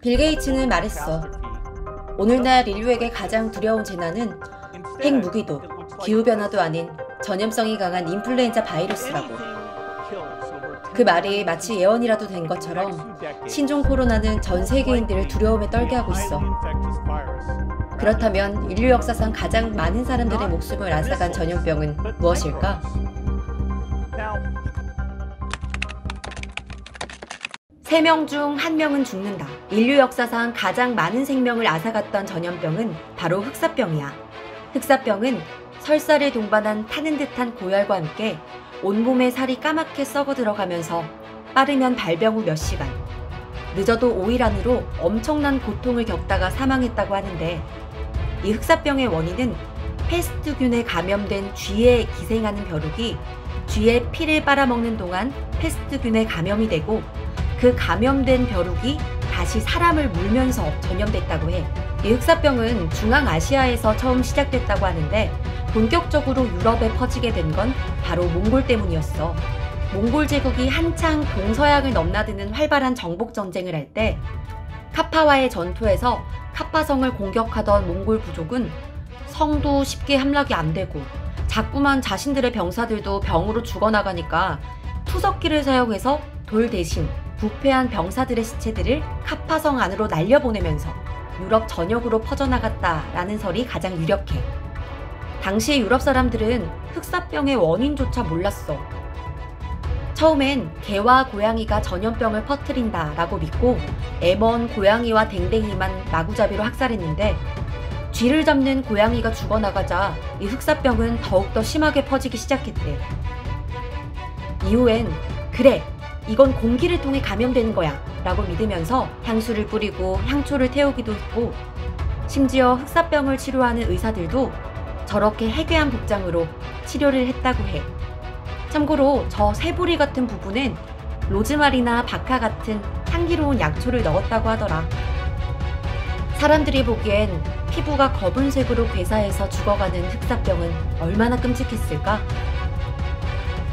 빌 게이츠는 말했어. 오늘날 인류에게 가장 두려운 재난은 핵무기도 기후변화도 아닌 전염성이 강한 인플루엔자 바이러스라고. 그 말이 마치 예언이라도 된 것처럼 신종 코로나는 전 세계인들을 두려움에 떨게 하고 있어. 그렇다면 인류 역사상 가장 많은 사람들의 목숨을 앗아간 전염병은 무엇일까? 3명 중 1명은 죽는다. 인류 역사상 가장 많은 생명을 앗아갔던 전염병은 바로 흑사병이야. 흑사병은 설사를 동반한 타는 듯한 고열과 함께 온몸의 살이 까맣게 썩어 들어가면서 빠르면 발병 후 몇 시간, 늦어도 5일 안으로 엄청난 고통을 겪다가 사망했다고 하는데, 이 흑사병의 원인은 패스트균에 감염된 쥐에 기생하는 벼룩이 쥐의 피를 빨아먹는 동안 패스트균에 감염이 되고, 그 감염된 벼룩이 다시 사람을 물면서 전염됐다고 해. 이 흑사병은 중앙아시아에서 처음 시작됐다고 하는데, 본격적으로 유럽에 퍼지게 된 건 바로 몽골 때문이었어. 몽골 제국이 한창 동서양을 넘나드는 활발한 정복 전쟁을 할 때 카파와의 전투에서 카파성을 공격하던 몽골 부족은 성도 쉽게 함락이 안 되고 자꾸만 자신들의 병사들도 병으로 죽어나가니까 투석기를 사용해서 돌 대신 부패한 병사들의 시체들을 카파성 안으로 날려보내면서 유럽 전역으로 퍼져나갔다라는 설이 가장 유력해. 당시 유럽 사람들은 흑사병의 원인조차 몰랐어. 처음엔 개와 고양이가 전염병을 퍼뜨린다라고 믿고 애먼 고양이와 댕댕이만 마구잡이로 학살했는데, 쥐를 잡는 고양이가 죽어나가자 이 흑사병은 더욱더 심하게 퍼지기 시작했대. 이후엔 그래, 이건 공기를 통해 감염되는 거야 라고 믿으면서 향수를 뿌리고 향초를 태우기도 했고, 심지어 흑사병을 치료하는 의사들도 저렇게 해괴한 복장으로 치료를 했다고 해. 참고로 저 새부리 같은 부분엔 로즈마리나 박하 같은 향기로운 약초를 넣었다고 하더라. 사람들이 보기엔 피부가 검은색으로 괴사해서 죽어가는 흑사병은 얼마나 끔찍했을까?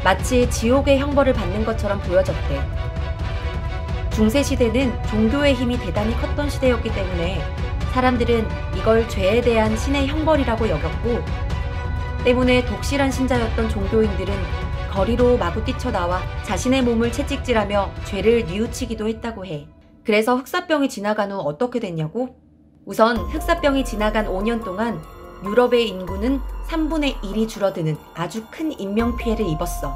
마치 지옥의 형벌을 받는 것처럼 보여졌대. 중세시대는 종교의 힘이 대단히 컸던 시대였기 때문에 사람들은 이걸 죄에 대한 신의 형벌이라고 여겼고, 때문에 독실한 신자였던 종교인들은 거리로 마구 뛰쳐나와 자신의 몸을 채찍질하며 죄를 뉘우치기도 했다고 해. 그래서 흑사병이 지나간 후 어떻게 됐냐고? 우선 흑사병이 지나간 5년 동안 유럽의 인구는 3분의 1이 줄어드는 아주 큰 인명피해를 입었어.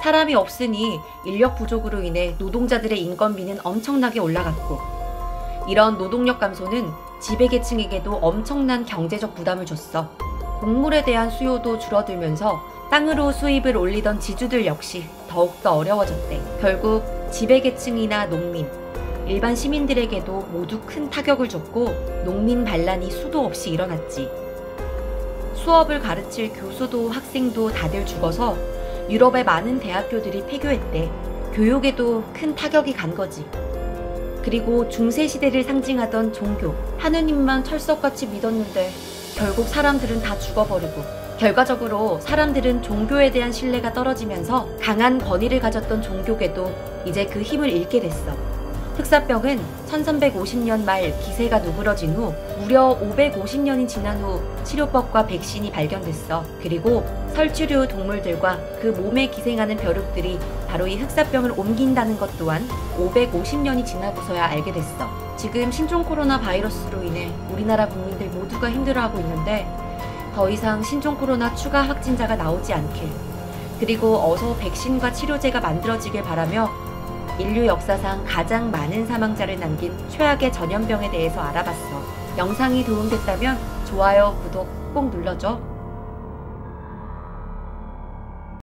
사람이 없으니 인력 부족으로 인해 노동자들의 인건비는 엄청나게 올라갔고, 이런 노동력 감소는 지배계층에게도 엄청난 경제적 부담을 줬어. 곡물에 대한 수요도 줄어들면서 땅으로 수입을 올리던 지주들 역시 더욱더 어려워졌대. 결국 지배계층이나 농민, 일반 시민들에게도 모두 큰 타격을 줬고 농민 반란이 수도 없이 일어났지. 수업을 가르칠 교수도 학생도 다들 죽어서 유럽의 많은 대학교들이 폐교했대. 교육에도 큰 타격이 간 거지. 그리고 중세시대를 상징하던 종교, 하느님만 철석같이 믿었는데 결국 사람들은 다 죽어버리고, 결과적으로 사람들은 종교에 대한 신뢰가 떨어지면서 강한 권위를 가졌던 종교계도 이제 그 힘을 잃게 됐어. 흑사병은 1350년 말 기세가 누그러진 후 무려 550년이 지난 후 치료법과 백신이 발견됐어. 그리고 설치류 동물들과 그 몸에 기생하는 벼룩들이 바로 이 흑사병을 옮긴다는 것 또한 550년이 지나고서야 알게 됐어. 지금 신종 코로나 바이러스로 인해 우리나라 국민들 모두가 힘들어하고 있는데, 더 이상 신종 코로나 추가 확진자가 나오지 않길, 그리고 어서 백신과 치료제가 만들어지길 바라며 인류 역사상 가장 많은 사망자를 남긴 최악의 전염병에 대해서 알아봤어. 영상이 도움됐다면 좋아요, 구독 꼭 눌러줘.